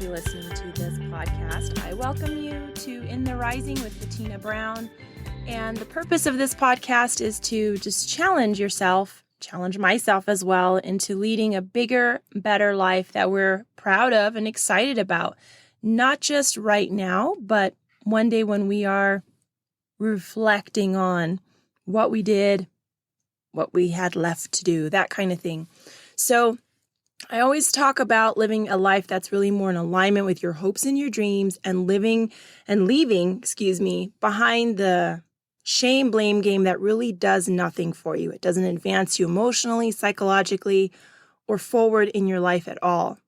actually listening to this podcast. I welcome you to In the Rising with Bettina Brown. And the purpose of this podcast is to just challenge yourself, challenge myself as well, into leading a bigger, better life that we're proud of and excited about. Not just right now, but one day when we are reflecting on what we did, what we had left to do, that kind of thing. So I always talk about living a life that's really more in alignment with your hopes and your dreams, and leaving behind the shame, blame game that really does nothing for you. It doesn't advance you emotionally, psychologically, or forward in your life at all.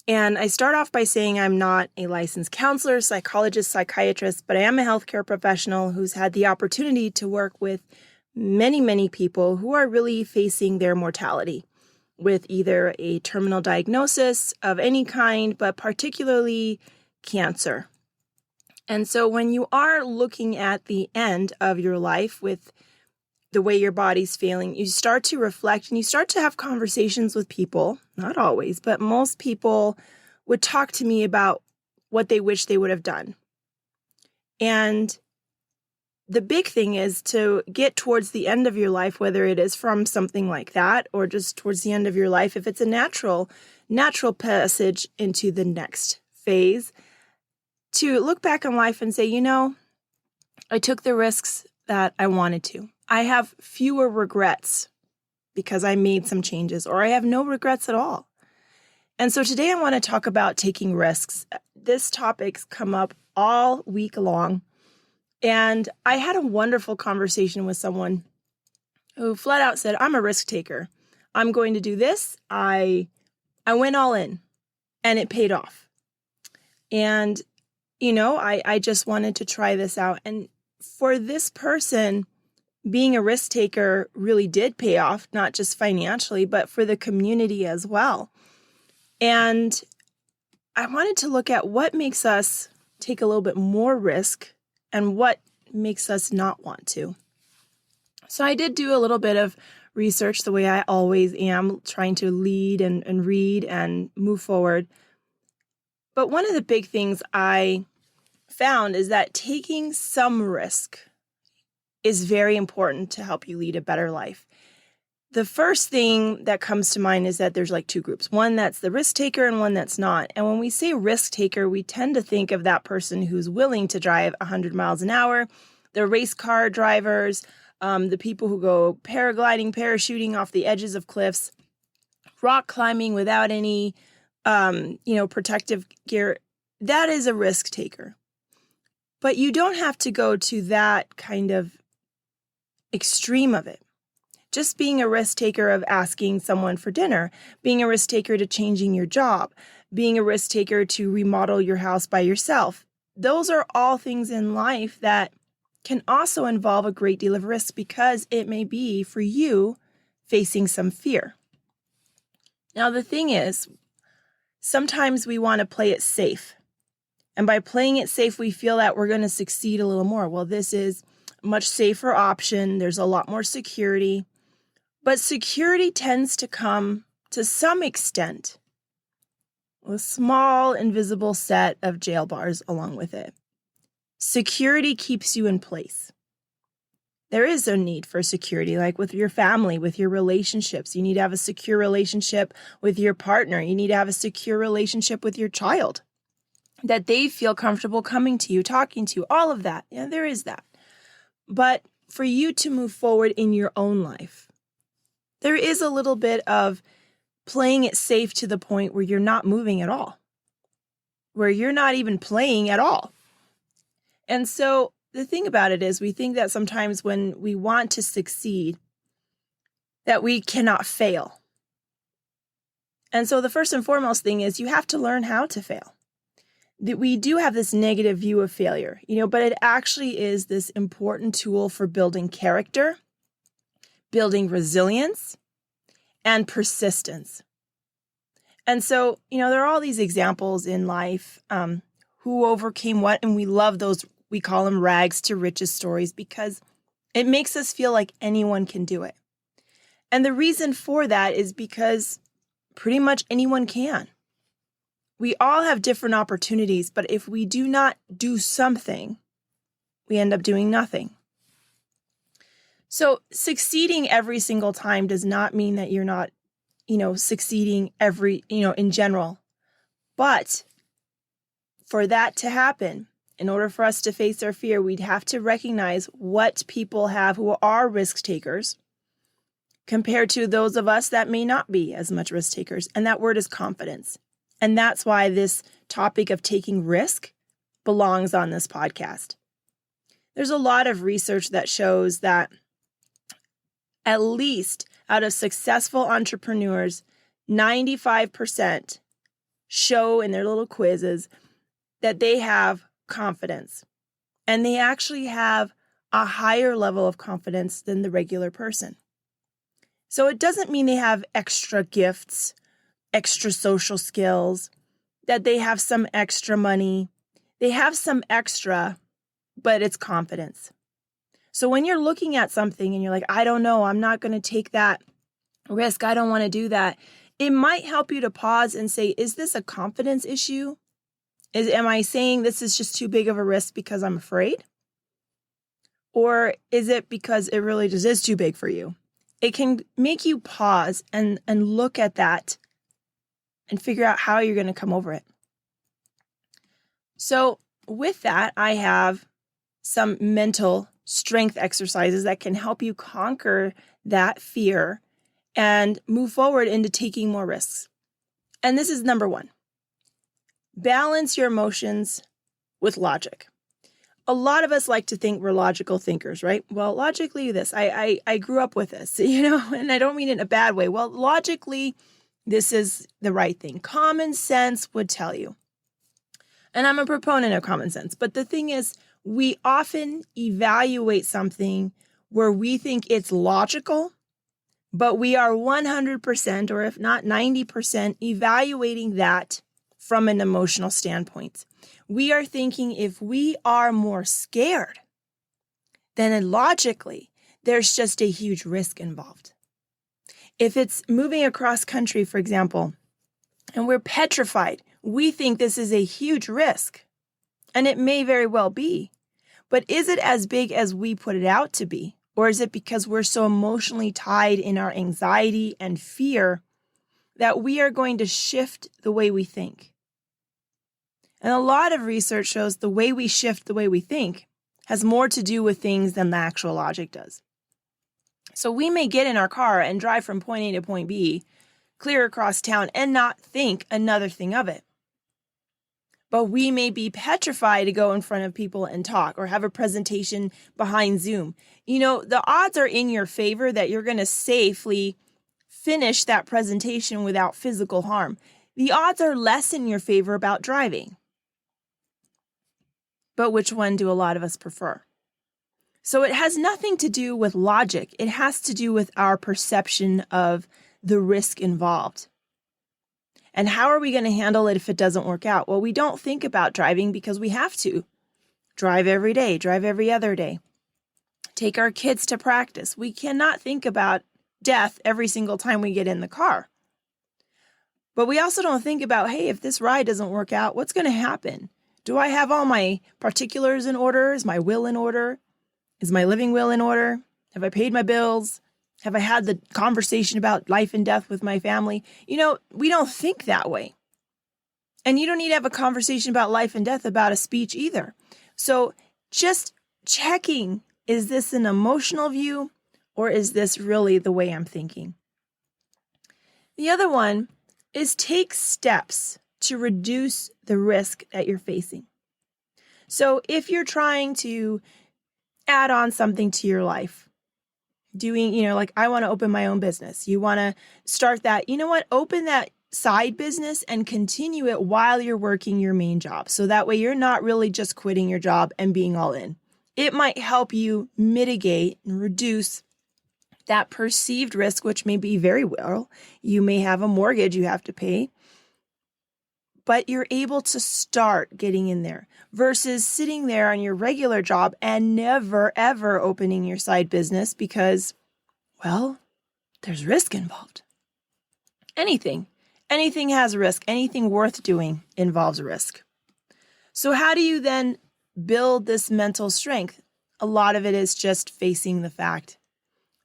And I start off by saying I'm not a licensed counselor, psychologist, psychiatrist, but I am a healthcare professional who's had the opportunity to work with many, many people who are really facing their mortality with either a terminal diagnosis of any kind, but particularly cancer. And so when you are looking at the end of your life with the way your body's feeling, you start to reflect and you start to have conversations with people, not always, but most people would talk to me about what they wish they would have done. And the big thing is to get towards the end of your life, whether it is from something like that or just towards the end of your life, if it's a natural passage into the next phase, to look back on life and say, I took the risks that I wanted to. I have fewer regrets because I made some changes, or I have no regrets at all. And so today I want to talk about taking risks. This topic's come up all week long. And I had a wonderful conversation with someone who flat out said, I'm a risk taker. I'm going to do this. I went all in and it paid off. And, I just wanted to try this out. And for this person, being a risk taker really did pay off, not just financially, but for the community as well. And I wanted to look at what makes us take a little bit more risk and what makes us not want to. So I did do a little bit of research, the way I always am, trying to lead and read and move forward. But one of the big things I found is that taking some risk is very important to help you lead a better life. The first thing that comes to mind is that there's like two groups, one that's the risk taker and one that's not. And when we say risk taker, we tend to think of that person who's willing to drive 100 miles an hour, the race car drivers, the people who go paragliding, parachuting off the edges of cliffs, rock climbing without any, protective gear. That is a risk taker. But you don't have to go to that kind of extreme of it. Just being a risk taker of asking someone for dinner, being a risk taker to changing your job, being a risk taker to remodel your house by yourself. Those are all things in life that can also involve a great deal of risk because it may be for you facing some fear. Now, the thing is, sometimes we want to play it safe. And by playing it safe, we feel that we're going to succeed a little more. Well, this is a much safer option. There's a lot more security. But security tends to come, to some extent, with a small, invisible set of jail bars along with it. Security keeps you in place. There is a need for security, like with your family, with your relationships. You need to have a secure relationship with your partner. You need to have a secure relationship with your child, that they feel comfortable coming to you, talking to you, all of that. Yeah, there is that. But for you to move forward in your own life, there is a little bit of playing it safe to the point where you're not moving at all, where you're not even playing at all. And so the thing about it is we think that sometimes when we want to succeed, that we cannot fail. And so the first and foremost thing is you have to learn how to fail. That we do have this negative view of failure, but it actually is this important tool for building character, building resilience, and persistence. And so, there are all these examples in life, who overcame what, and we love those, we call them rags to riches stories because it makes us feel like anyone can do it. And the reason for that is because pretty much anyone can. We all have different opportunities, but if we do not do something, we end up doing nothing. So succeeding every single time does not mean that you're not, succeeding in general. But for that to happen, in order for us to face our fear, we'd have to recognize what people have who are risk takers compared to those of us that may not be as much risk takers. And that word is confidence. And that's why this topic of taking risk belongs on this podcast. There's a lot of research that shows that at least out of successful entrepreneurs, 95% show in their little quizzes that they have confidence. And they actually have a higher level of confidence than the regular person. So it doesn't mean they have extra gifts, extra social skills, that they have some extra money. They have some extra, but it's confidence. So when you're looking at something and you're like, I don't know, I'm not going to take that risk. I don't want to do that. It might help you to pause and say, is this a confidence issue? Am I saying this is just too big of a risk because I'm afraid? Or is it because it really just is too big for you? It can make you pause and look at that and figure out how you're going to come over it. So with that, I have some mental strength exercises that can help you conquer that fear and move forward into taking more risks. And this is number 1. Balance your emotions with logic. A lot of us like to think we're logical thinkers, right? Well, logically this, I grew up with this, and I don't mean it in a bad way. Well, logically, this is the right thing. Common sense would tell you. And I'm a proponent of common sense. But the thing is, we often evaluate something where we think it's logical, but we are 100% or if not 90% evaluating that from an emotional standpoint. We are thinking if we are more scared, then logically, there's just a huge risk involved. If it's moving across country, for example, and we're petrified, we think this is a huge risk. And it may very well be. But is it as big as we put it out to be? Or is it because we're so emotionally tied in our anxiety and fear that we are going to shift the way we think? And a lot of research shows the way we shift the way we think has more to do with things than the actual logic does. So we may get in our car and drive from point A to point B, clear across town, and not think another thing of it. But we may be petrified to go in front of people and talk or have a presentation behind Zoom. The odds are in your favor that you're going to safely finish that presentation without physical harm. The odds are less in your favor about driving. But which one do a lot of us prefer? So it has nothing to do with logic. It has to do with our perception of the risk involved. And how are we going to handle it if it doesn't work out? Well, we don't think about driving because we have to. Drive every day, drive every other day. Take our kids to practice. We cannot think about death every single time we get in the car. But we also don't think about, hey, if this ride doesn't work out, what's going to happen? Do I have all my particulars in order? Is my will in order? Is my living will in order? Have I paid my bills? Have I had the conversation about life and death with my family? We don't think that way. And you don't need to have a conversation about life and death about a speech either. So just checking, is this an emotional view or is this really the way I'm thinking? The other one is take steps to reduce the risk that you're facing. So if you're trying to add on something to your life, doing, like I want to open my own business. You want to start that, open that side business and continue it while you're working your main job. So that way you're not really just quitting your job and being all in. It might help you mitigate and reduce that perceived risk, which may be very well. You may have a mortgage you have to pay, but you're able to start getting in there versus sitting there on your regular job and never, ever opening your side business because, well, there's risk involved. Anything Anything has a risk. Anything worth doing involves risk. So how do you then build this mental strength? A lot of it is just facing the fact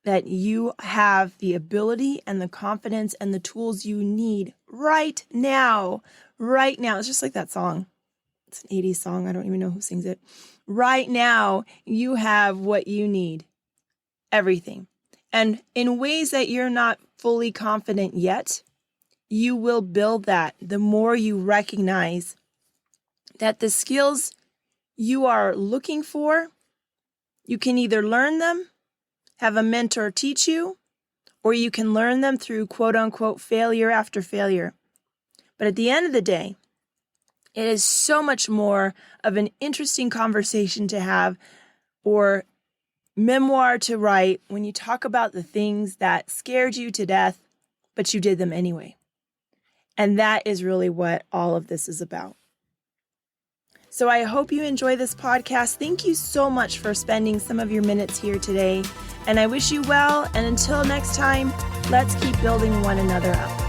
that you have the ability and the confidence and the tools you need right now. Right now. It's just like that song. It's an 80s song. I don't even know who sings it. Right now, you have what you need. Everything. And in ways that you're not fully confident yet, you will build that the more you recognize that the skills you are looking for, you can either learn them, have a mentor teach you, or you can learn them through quote unquote failure after failure. But at the end of the day, it is so much more of an interesting conversation to have or memoir to write when you talk about the things that scared you to death, but you did them anyway. And that is really what all of this is about. So I hope you enjoy this podcast. Thank you so much for spending some of your minutes here today. And I wish you well. And until next time, let's keep building one another up.